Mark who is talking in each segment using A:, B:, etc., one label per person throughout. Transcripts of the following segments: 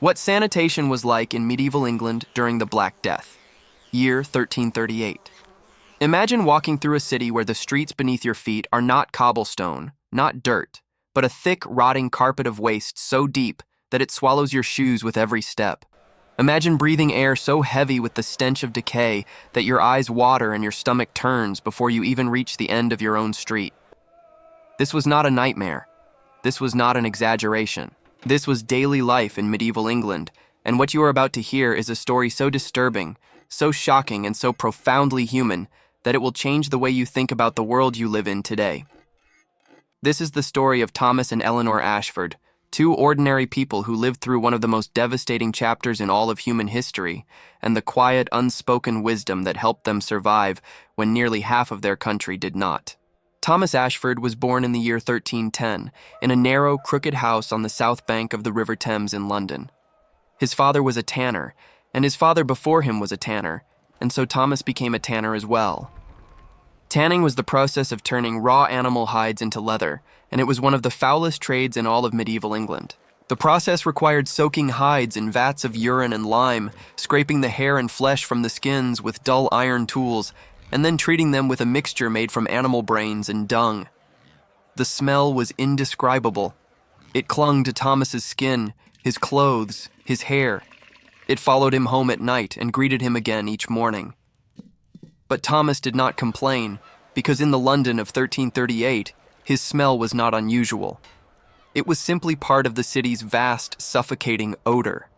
A: What sanitation was like in medieval England during the Black Death, year 1338. Imagine walking through a city where the streets beneath your feet are not cobblestone, not dirt, but a thick, rotting carpet of waste so deep that it swallows your shoes with every step. Imagine breathing air so heavy with the stench of decay that your eyes water and your stomach turns before you even reach the end of your own street. This was not a nightmare. This was not an exaggeration. This was daily life in medieval England, and what you are about to hear is a story so disturbing, so shocking, and so profoundly human that it will change the way you think about the world you live in today. This is the story of Thomas and Eleanor Ashford, two ordinary people who lived through one of the most devastating chapters in all of human history, and the quiet, unspoken wisdom that helped them survive when nearly half of their country did not. Thomas Ashford was born in the year 1310 in a narrow, crooked house on the south bank of the River Thames in London. His father was a tanner, and his father before him was a tanner, and so Thomas became a tanner as well. Tanning was the process of turning raw animal hides into leather, and it was one of the foulest trades in all of medieval England. The process required soaking hides in vats of urine and lime, scraping the hair and flesh from the skins with dull iron tools, and then treating them with a mixture made from animal brains and dung. The smell was indescribable. It clung to Thomas's skin, his clothes, his hair. It followed him home at night and greeted him again each morning. But Thomas did not complain, because in the London of 1338, his smell was not unusual. It was simply part of the city's vast, suffocating odor.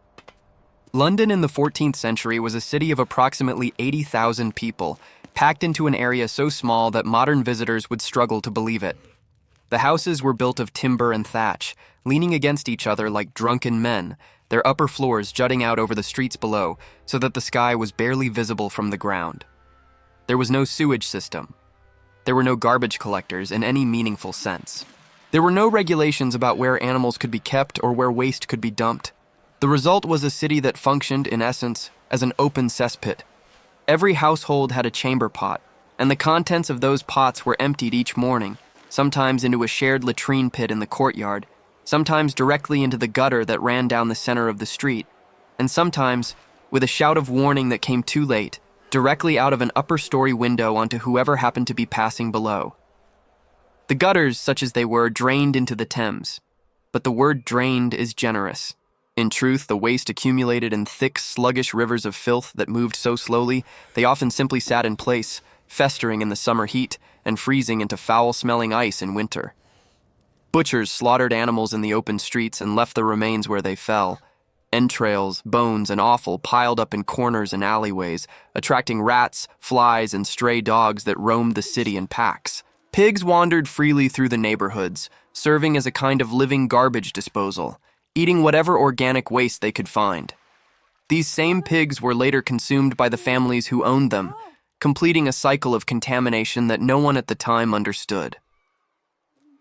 A: London in the 14th century was a city of approximately 80,000 people, packed into an area so small that modern visitors would struggle to believe it. The houses were built of timber and thatch, leaning against each other like drunken men, their upper floors jutting out over the streets below so that the sky was barely visible from the ground. There was no sewage system. There were no garbage collectors in any meaningful sense. There were no regulations about where animals could be kept or where waste could be dumped. The result was a city that functioned, in essence, as an open cesspit. Every household had a chamber pot, and the contents of those pots were emptied each morning, sometimes into a shared latrine pit in the courtyard, sometimes directly into the gutter that ran down the center of the street, and sometimes, with a shout of warning that came too late, directly out of an upper-story window onto whoever happened to be passing below. The gutters, such as they were, drained into the Thames, but the word drained is generous. In truth, the waste accumulated in thick, sluggish rivers of filth that moved so slowly, they often simply sat in place, festering in the summer heat and freezing into foul-smelling ice in winter. Butchers slaughtered animals in the open streets and left the remains where they fell. Entrails, bones, and offal piled up in corners and alleyways, attracting rats, flies, and stray dogs that roamed the city in packs. Pigs wandered freely through the neighborhoods, serving as a kind of living garbage disposal, eating whatever organic waste they could find. These same pigs were later consumed by the families who owned them, completing a cycle of contamination that no one at the time understood.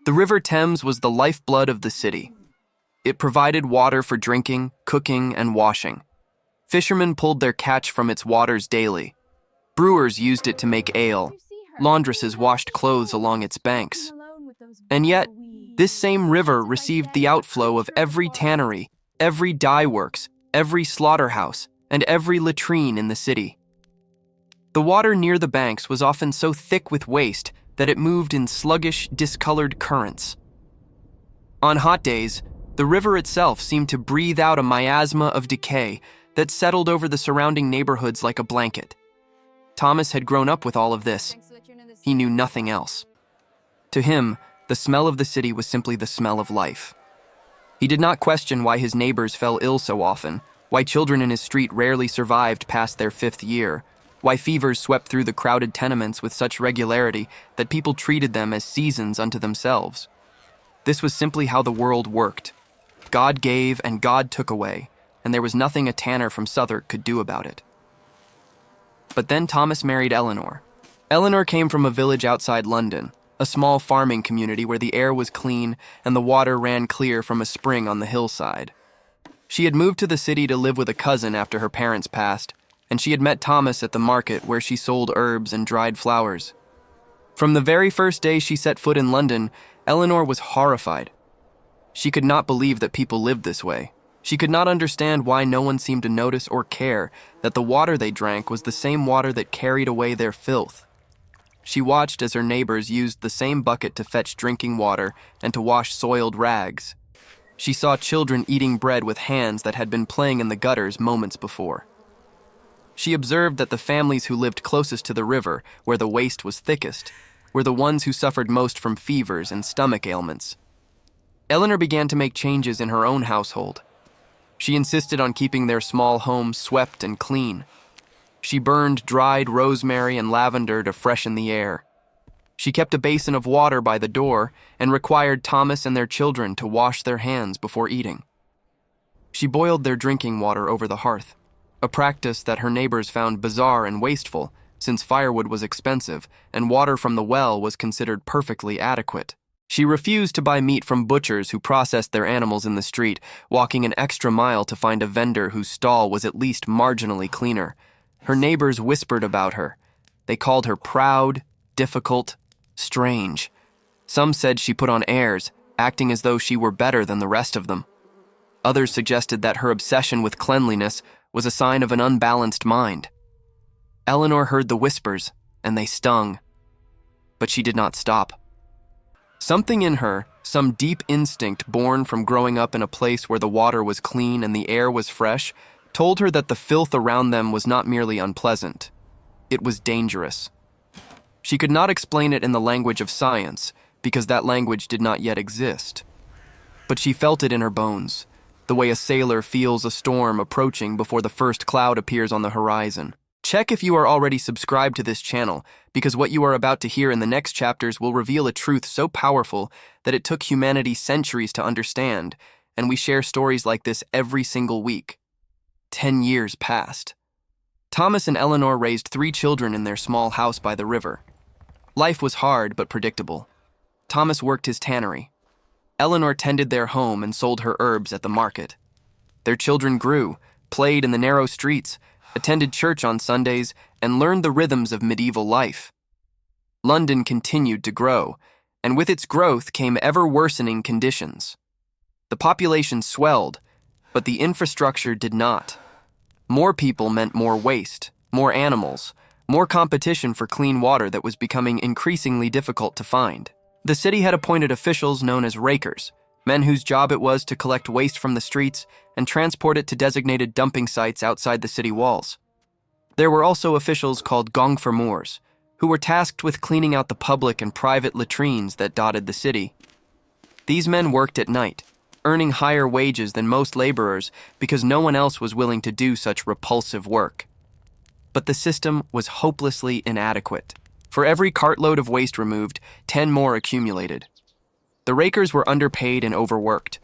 A: The River Thames was the lifeblood of the city. It provided water for drinking, cooking, and washing. Fishermen pulled their catch from its waters daily. Brewers used it to make ale. Laundresses washed clothes along its banks. And yet, this same river received the outflow of every tannery, every dye works, every slaughterhouse, and every latrine in the city. The water near the banks was often so thick with waste that it moved in sluggish, discolored currents. On hot days, the river itself seemed to breathe out a miasma of decay that settled over the surrounding neighborhoods like a blanket. Thomas had grown up with all of this. He knew nothing else. To him, the smell of the city was simply the smell of life. He did not question why his neighbors fell ill so often, why children in his street rarely survived past their 5th year, why fevers swept through the crowded tenements with such regularity that people treated them as seasons unto themselves. This was simply how the world worked. God gave and God took away, and there was nothing a tanner from Southwark could do about it. But then Thomas married Eleanor. Eleanor came from a village outside London, a small farming community where the air was clean and the water ran clear from a spring on the hillside. She had moved to the city to live with a cousin after her parents passed, and she had met Thomas at the market where she sold herbs and dried flowers. From the very first day she set foot in London, Eleanor was horrified. She could not believe that people lived this way. She could not understand why no one seemed to notice or care that the water they drank was the same water that carried away their filth. She watched as her neighbors used the same bucket to fetch drinking water and to wash soiled rags. She saw children eating bread with hands that had been playing in the gutters moments before. She observed that the families who lived closest to the river, where the waste was thickest, were the ones who suffered most from fevers and stomach ailments. Eleanor began to make changes in her own household. She insisted on keeping their small home swept and clean. She burned dried rosemary and lavender to freshen the air. She kept a basin of water by the door and required Thomas and their children to wash their hands before eating. She boiled their drinking water over the hearth, a practice that her neighbors found bizarre and wasteful, since firewood was expensive and water from the well was considered perfectly adequate. She refused to buy meat from butchers who processed their animals in the street, walking an extra mile to find a vendor whose stall was at least marginally cleaner. Her neighbors whispered about her. They called her proud, difficult, strange. Some said she put on airs, acting as though she were better than the rest of them. Others suggested that her obsession with cleanliness was a sign of an unbalanced mind. Eleanor heard the whispers, and they stung. But she did not stop. Something in her, some deep instinct born from growing up in a place where the water was clean and the air was fresh, told her that the filth around them was not merely unpleasant. It was dangerous. She could not explain it in the language of science, because that language did not yet exist. But she felt it in her bones, the way a sailor feels a storm approaching before the first cloud appears on the horizon. Check if you are already subscribed to this channel, because what you are about to hear in the next chapters will reveal a truth so powerful that it took humanity centuries to understand, and we share stories like this every single week. 10 years passed. Thomas and Eleanor raised 3 children in their small house by the river. Life was hard but predictable. Thomas worked his tannery. Eleanor tended their home and sold her herbs at the market. Their children grew, played in the narrow streets, attended church on Sundays, and learned the rhythms of medieval life. London continued to grow, and with its growth came ever-worsening conditions. The population swelled, but the infrastructure did not. More people meant more waste, more animals, more competition for clean water that was becoming increasingly difficult to find. The city had appointed officials known as rakers, men whose job it was to collect waste from the streets and transport it to designated dumping sites outside the city walls. There were also officials called gongfermoors, who were tasked with cleaning out the public and private latrines that dotted the city. These men worked at night, earning higher wages than most laborers because no one else was willing to do such repulsive work. But the system was hopelessly inadequate. For every cartload of waste removed, 10 more accumulated. The rakers were underpaid and overworked.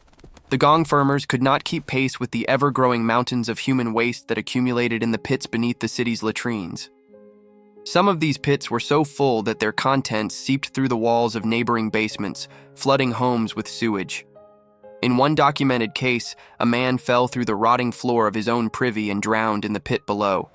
A: The gongfermers could not keep pace with the ever-growing mountains of human waste that accumulated in the pits beneath the city's latrines. Some of these pits were so full that their contents seeped through the walls of neighboring basements, flooding homes with sewage. In one documented case, a man fell through the rotting floor of his own privy and drowned in the pit below.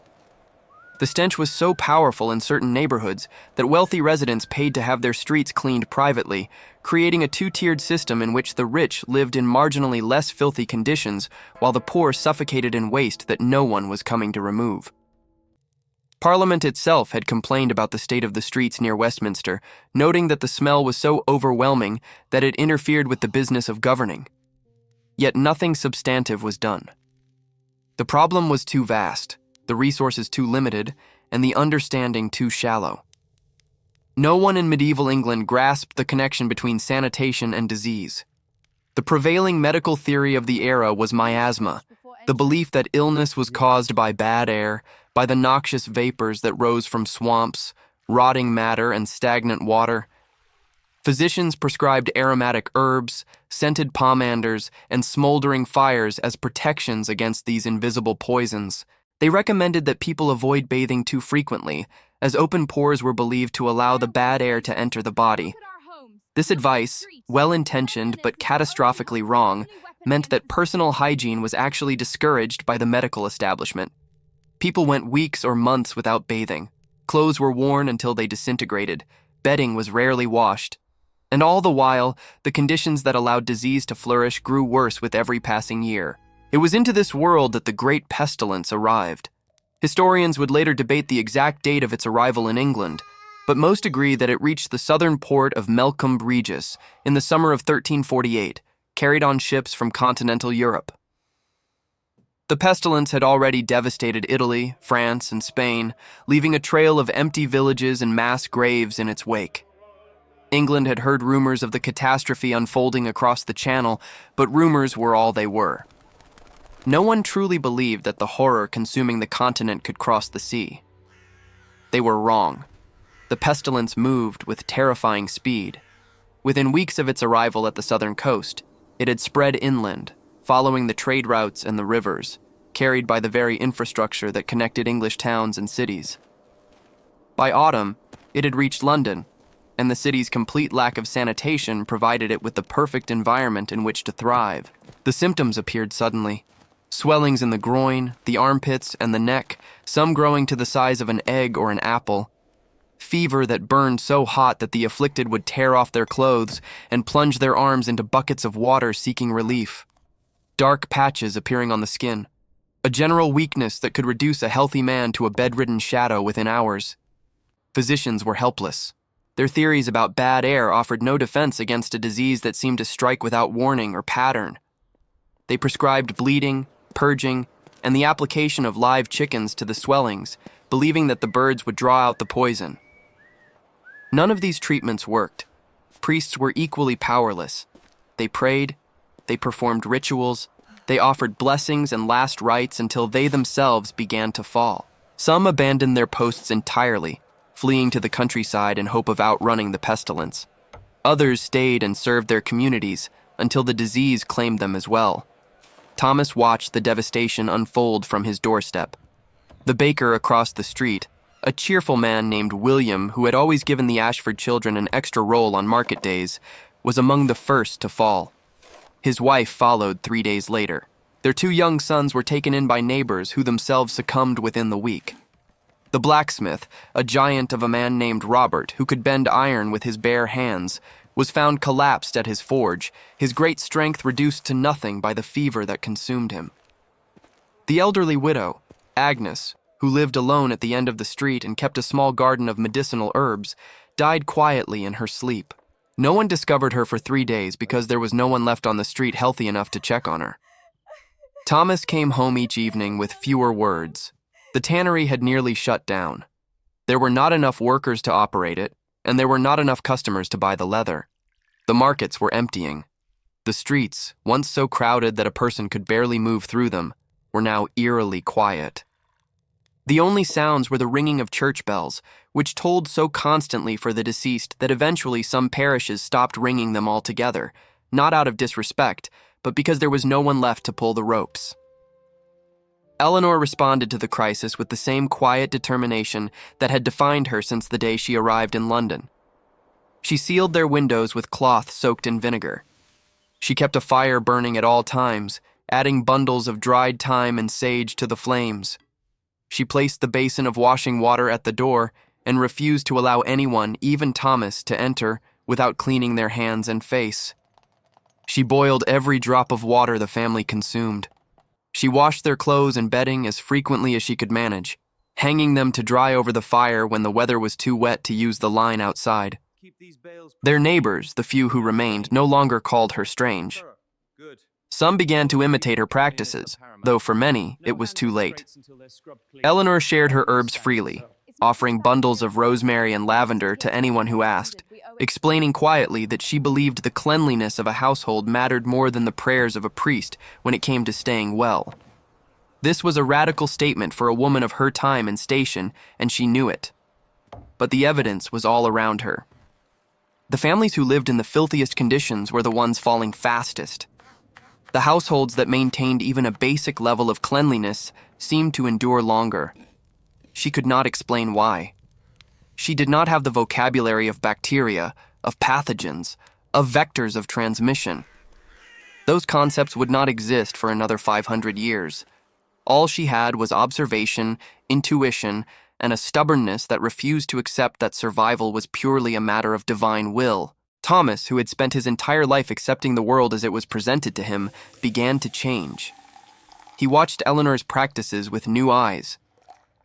A: The stench was so powerful in certain neighborhoods that wealthy residents paid to have their streets cleaned privately, creating a 2-tiered system in which the rich lived in marginally less filthy conditions while the poor suffocated in waste that no one was coming to remove. Parliament itself had complained about the state of the streets near Westminster, noting that the smell was so overwhelming that it interfered with the business of governing. Yet nothing substantive was done. The problem was too vast, the resources too limited, and the understanding too shallow. No one in medieval England grasped the connection between sanitation and disease. The prevailing medical theory of the era was miasma, the belief that illness was caused by bad air, by the noxious vapors that rose from swamps, rotting matter, and stagnant water. Physicians prescribed aromatic herbs, scented pomanders, and smoldering fires as protections against these invisible poisons. They recommended that people avoid bathing too frequently, as open pores were believed to allow the bad air to enter the body. This advice, well-intentioned but catastrophically wrong, meant that personal hygiene was actually discouraged by the medical establishment. People went weeks or months without bathing. Clothes were worn until they disintegrated. Bedding was rarely washed. And all the while, the conditions that allowed disease to flourish grew worse with every passing year. It was into this world that the Great Pestilence arrived. Historians would later debate the exact date of its arrival in England, but most agree that it reached the southern port of Melcombe Regis in the summer of 1348, carried on ships from continental Europe. The pestilence had already devastated Italy, France, and Spain, leaving a trail of empty villages and mass graves in its wake. England had heard rumors of the catastrophe unfolding across the Channel, but rumors were all they were. No one truly believed that the horror consuming the continent could cross the sea. They were wrong. The pestilence moved with terrifying speed. Within weeks of its arrival at the southern coast, it had spread inland, following the trade routes and the rivers, carried by the very infrastructure that connected English towns and cities. By autumn, it had reached London, and the city's complete lack of sanitation provided it with the perfect environment in which to thrive. The symptoms appeared suddenly. Swellings in the groin, the armpits, and the neck, some growing to the size of an egg or an apple. Fever that burned so hot that the afflicted would tear off their clothes and plunge their arms into buckets of water seeking relief. Dark patches appearing on the skin. A general weakness that could reduce a healthy man to a bedridden shadow within hours. Physicians were helpless. Their theories about bad air offered no defense against a disease that seemed to strike without warning or pattern. They prescribed bleeding, purging, and the application of live chickens to the swellings, believing that the birds would draw out the poison. None of these treatments worked. Priests were equally powerless. They prayed, they performed rituals, they offered blessings and last rites until they themselves began to fall. Some abandoned their posts entirely, fleeing to the countryside in hope of outrunning the pestilence. Others stayed and served their communities until the disease claimed them as well. Thomas watched the devastation unfold from his doorstep. The baker across the street, a cheerful man named William who had always given the Ashford children an extra roll on market days, was among the first to fall. His wife followed 3 days later. Their 2 young sons were taken in by neighbors who themselves succumbed within the week. The blacksmith, a giant of a man named Robert who could bend iron with his bare hands, was found collapsed at his forge, his great strength reduced to nothing by the fever that consumed him. The elderly widow, Agnes, who lived alone at the end of the street and kept a small garden of medicinal herbs, died quietly in her sleep. No one discovered her for 3 days because there was no one left on the street healthy enough to check on her. Thomas came home each evening with fewer words. The tannery had nearly shut down. There were not enough workers to operate it, and there were not enough customers to buy the leather. The markets were emptying. The streets, once so crowded that a person could barely move through them, were now eerily quiet. The only sounds were the ringing of church bells, which tolled so constantly for the deceased that eventually some parishes stopped ringing them altogether, not out of disrespect, but because there was no one left to pull the ropes. Eleanor responded to the crisis with the same quiet determination that had defined her since the day she arrived in London. She sealed their windows with cloth soaked in vinegar. She kept a fire burning at all times, adding bundles of dried thyme and sage to the flames. She placed the basin of washing water at the door and refused to allow anyone, even Thomas, to enter without cleaning their hands and face. She boiled every drop of water the family consumed. She washed their clothes and bedding as frequently as she could manage, hanging them to dry over the fire when the weather was too wet to use the line outside. Their neighbors, the few who remained, no longer called her strange. Some began to imitate her practices, though for many, it was too late. Eleanor shared her herbs freely, offering bundles of rosemary and lavender to anyone who asked, explaining quietly that she believed the cleanliness of a household mattered more than the prayers of a priest when it came to staying well. This was a radical statement for a woman of her time and station, and she knew it. But the evidence was all around her. The families who lived in the filthiest conditions were the ones falling fastest. The households that maintained even a basic level of cleanliness seemed to endure longer. She could not explain why. She did not have the vocabulary of bacteria, of pathogens, of vectors of transmission. Those concepts would not exist for another 500 years. All she had was observation, intuition, and a stubbornness that refused to accept that survival was purely a matter of divine will. Thomas, who had spent his entire life accepting the world as it was presented to him, began to change. He watched Eleanor's practices with new eyes.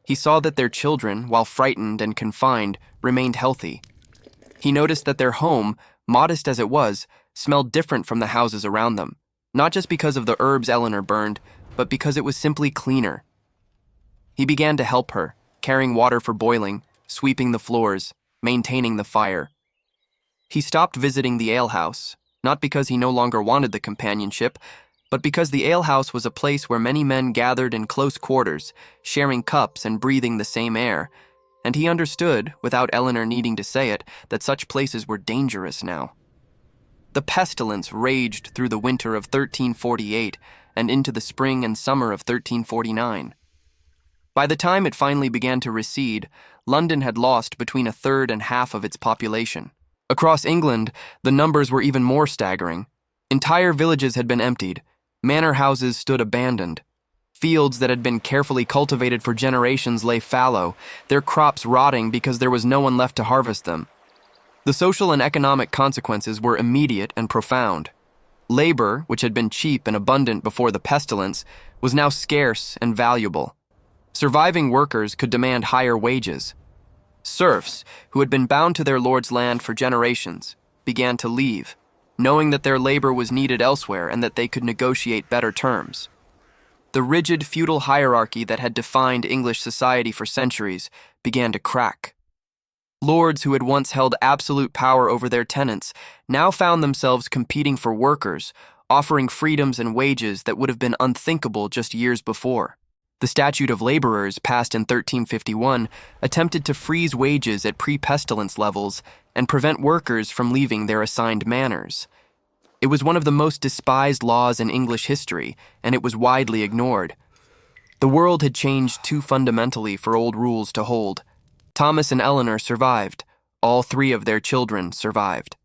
A: He saw that their children, while frightened and confined, remained healthy. He noticed that their home, modest as it was, smelled different from the houses around them, not just because of the herbs Eleanor burned, but because it was simply cleaner. He began to help her, carrying water for boiling, sweeping the floors, maintaining the fire. He stopped visiting the alehouse, not because he no longer wanted the companionship, but because the alehouse was a place where many men gathered in close quarters, sharing cups and breathing the same air, and he understood, without Eleanor needing to say it, that such places were dangerous now. The pestilence raged through the winter of 1348 and into the spring and summer of 1349. By the time it finally began to recede, London had lost between a third and half of its population. Across England, the numbers were even more staggering. Entire villages had been emptied. Manor houses stood abandoned. Fields that had been carefully cultivated for generations lay fallow, their crops rotting because there was no one left to harvest them. The social and economic consequences were immediate and profound. Labor, which had been cheap and abundant before the pestilence, was now scarce and valuable. Surviving workers could demand higher wages. Serfs, who had been bound to their lord's land for generations, began to leave, knowing that their labor was needed elsewhere and that they could negotiate better terms. The rigid feudal hierarchy that had defined English society for centuries began to crack. Lords who had once held absolute power over their tenants now found themselves competing for workers, offering freedoms and wages that would have been unthinkable just years before. The Statute of Laborers, passed in 1351, attempted to freeze wages at pre-pestilence levels and prevent workers from leaving their assigned manors. It was one of the most despised laws in English history, and it was widely ignored. The world had changed too fundamentally for old rules to hold. Thomas and Eleanor survived. All three of their children survived.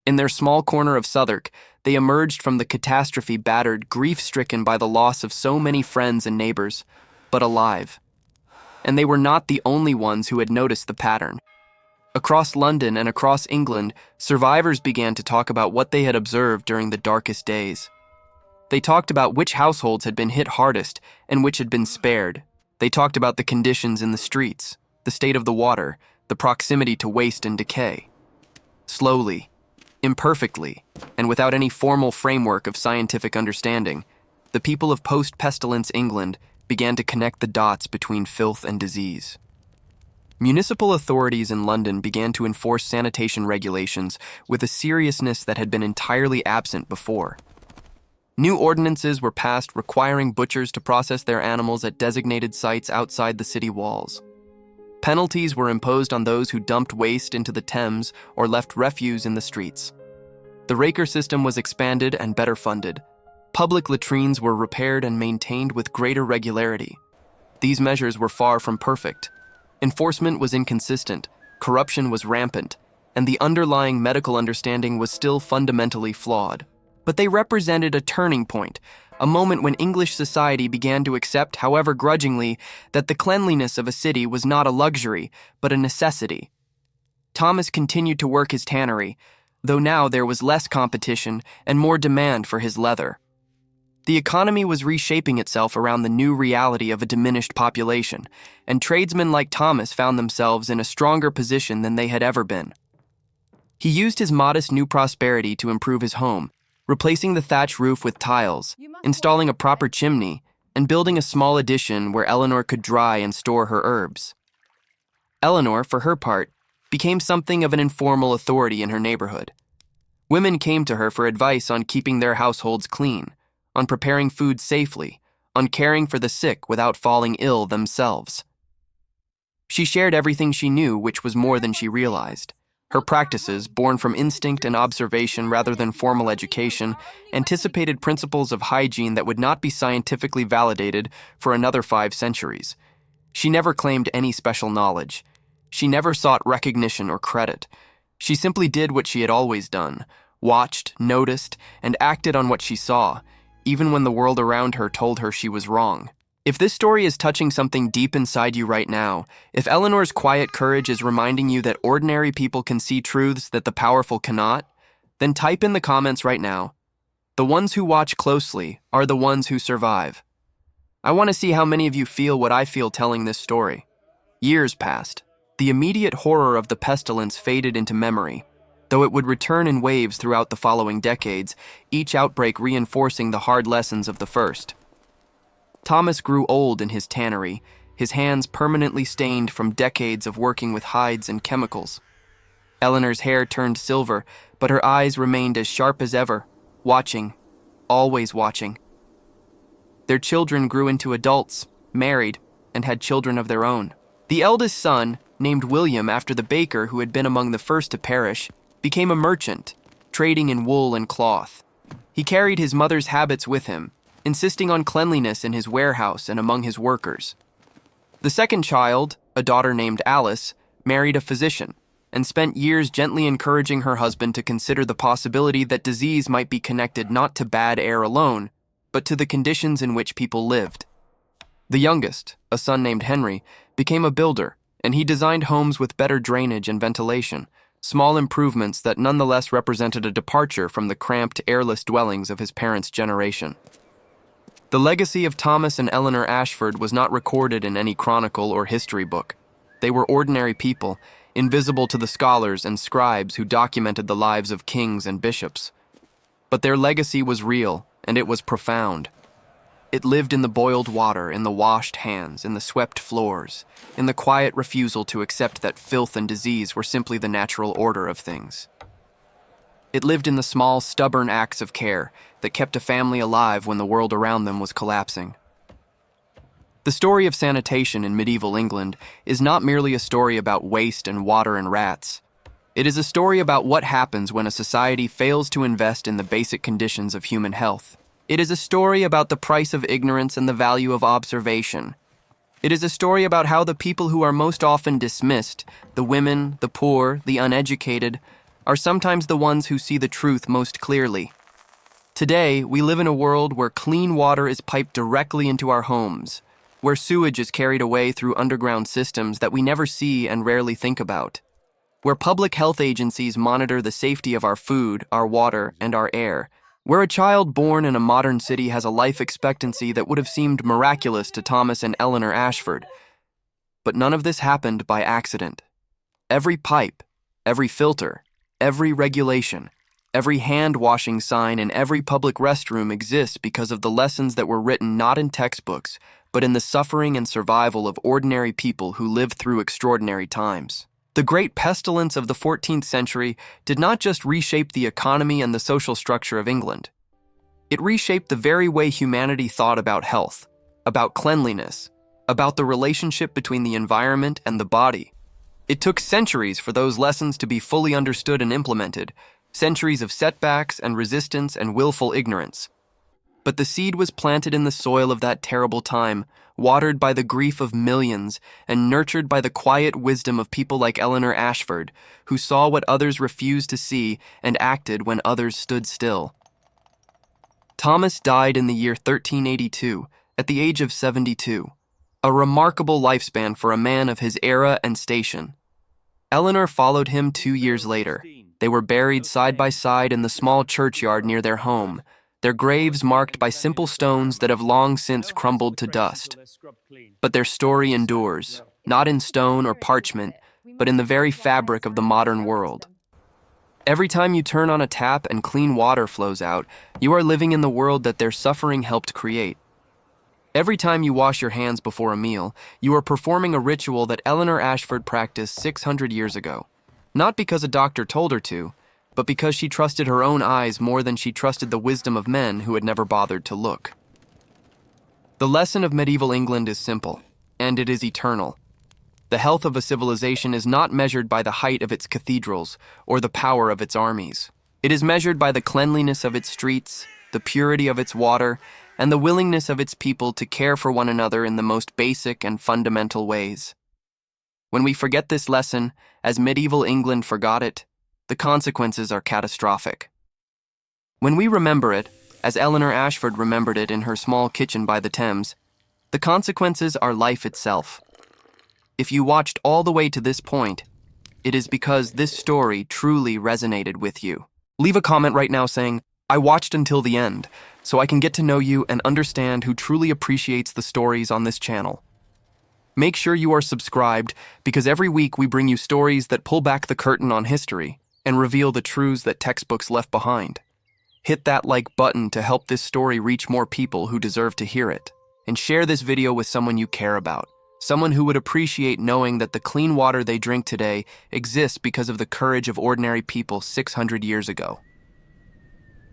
A: In their small corner of Southwark, they emerged from the catastrophe-battered, grief-stricken by the loss of so many friends and neighbors, but alive. And they were not the only ones who had noticed the pattern. Across London and across England, survivors began to talk about what they had observed during the darkest days. They talked about which households had been hit hardest and which had been spared. They talked about the conditions in the streets, the state of the water, the proximity to waste and decay. Slowly, imperfectly, and without any formal framework of scientific understanding, the people of post-pestilence England began to connect the dots between filth and disease. Municipal authorities in London began to enforce sanitation regulations with a seriousness that had been entirely absent before. New ordinances were passed requiring butchers to process their animals at designated sites outside the city walls. Penalties were imposed on those who dumped waste into the Thames or left refuse in the streets. The raker system was expanded and better funded. Public latrines were repaired and maintained with greater regularity. These measures were far from perfect. Enforcement was inconsistent, corruption was rampant, and the underlying medical understanding was still fundamentally flawed. But they represented a turning point, a moment when English society began to accept, however grudgingly, that the cleanliness of a city was not a luxury, but a necessity. Thomas continued to work his tannery, though now there was less competition and more demand for his leather. The economy was reshaping itself around the new reality of a diminished population, and tradesmen like Thomas found themselves in a stronger position than they had ever been. He used his modest new prosperity to improve his home, replacing the thatch roof with tiles, installing a proper chimney, and building a small addition where Eleanor could dry and store her herbs. Eleanor, for her part, became something of an informal authority in her neighborhood. Women came to her for advice on keeping their households clean, on preparing food safely, on caring for the sick without falling ill themselves. She shared everything she knew, which was more than she realized. Her practices, born from instinct and observation rather than formal education, anticipated principles of hygiene that would not be scientifically validated for another 5 centuries. She never claimed any special knowledge. She never sought recognition or credit. She simply did what she had always done, watched, noticed, and acted on what she saw, even when the world around her told her she was wrong. If this story is touching something deep inside you right now, if Eleanor's quiet courage is reminding you that ordinary people can see truths that the powerful cannot, then type in the comments right now, The ones who watch closely are the ones who survive. I want to see how many of you feel what I feel telling this story. Years passed. The immediate horror of the pestilence faded into memory, though it would return in waves throughout the following decades, each outbreak reinforcing the hard lessons of the first. Thomas grew old in his tannery, his hands permanently stained from decades of working with hides and chemicals. Eleanor's hair turned silver, but her eyes remained as sharp as ever, watching, always watching. Their children grew into adults, married, and had children of their own. The eldest son, named William after the baker who had been among the first to perish, became a merchant, trading in wool and cloth. He carried his mother's habits with him, insisting on cleanliness in his warehouse and among his workers. The second child, a daughter named Alice, married a physician and spent years gently encouraging her husband to consider the possibility that disease might be connected not to bad air alone, but to the conditions in which people lived. The youngest, a son named Henry, became a builder, and he designed homes with better drainage and ventilation, small improvements that nonetheless represented a departure from the cramped, airless dwellings of his parents' generation. The legacy of Thomas and Eleanor Ashford was not recorded in any chronicle or history book. They were ordinary people, invisible to the scholars and scribes who documented the lives of kings and bishops. But their legacy was real, and it was profound. It lived in the boiled water, in the washed hands, in the swept floors, in the quiet refusal to accept that filth and disease were simply the natural order of things. It lived in the small, stubborn acts of care that kept a family alive when the world around them was collapsing. The story of sanitation in medieval England is not merely a story about waste and water and rats. It is a story about what happens when a society fails to invest in the basic conditions of human health. It is a story about the price of ignorance and the value of observation. It is a story about how the people who are most often dismissed, the women, the poor, the uneducated, are sometimes the ones who see the truth most clearly. Today, we live in a world where clean water is piped directly into our homes, where sewage is carried away through underground systems that we never see and rarely think about, where public health agencies monitor the safety of our food, our water, and our air, where a child born in a modern city has a life expectancy that would have seemed miraculous to Thomas and Eleanor Ashford. But none of this happened by accident. Every pipe, every filter, every regulation, every hand-washing sign in every public restroom exists because of the lessons that were written not in textbooks, but in the suffering and survival of ordinary people who lived through extraordinary times. The great pestilence of the 14th century did not just reshape the economy and the social structure of England. It reshaped the very way humanity thought about health, about cleanliness, about the relationship between the environment and the body. It took centuries for those lessons to be fully understood and implemented, centuries of setbacks and resistance and willful ignorance. But the seed was planted in the soil of that terrible time, watered by the grief of millions, and nurtured by the quiet wisdom of people like Eleanor Ashford, who saw what others refused to see and acted when others stood still. Thomas died in the year 1382, at the age of 72, a remarkable lifespan for a man of his era and station. Eleanor followed him 2 years later. They were buried side by side in the small churchyard near their home, their graves marked by simple stones that have long since crumbled to dust. But their story endures, not in stone or parchment, but in the very fabric of the modern world. Every time you turn on a tap and clean water flows out, you are living in the world that their suffering helped create. Every time you wash your hands before a meal, you are performing a ritual that Eleanor Ashford practiced 600 years ago. Not because a doctor told her to, but because she trusted her own eyes more than she trusted the wisdom of men who had never bothered to look. The lesson of medieval England is simple, and it is eternal. The health of a civilization is not measured by the height of its cathedrals or the power of its armies. It is measured by the cleanliness of its streets, the purity of its water, and the willingness of its people to care for one another in the most basic and fundamental ways. When we forget this lesson, as medieval England forgot it, the consequences are catastrophic. When we remember it, as Eleanor Ashford remembered it in her small kitchen by the Thames, the consequences are life itself. If you watched all the way to this point, it is because this story truly resonated with you. Leave a comment right now saying, I watched until the end, so I can get to know you and understand who truly appreciates the stories on this channel. Make sure you are subscribed because every week we bring you stories that pull back the curtain on history and reveal the truths that textbooks left behind. Hit that like button to help this story reach more people who deserve to hear it. And share this video with someone you care about, someone who would appreciate knowing that the clean water they drink today exists because of the courage of ordinary people 600 years ago.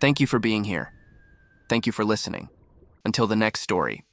A: Thank you for being here. Thank you for listening. Until the next story.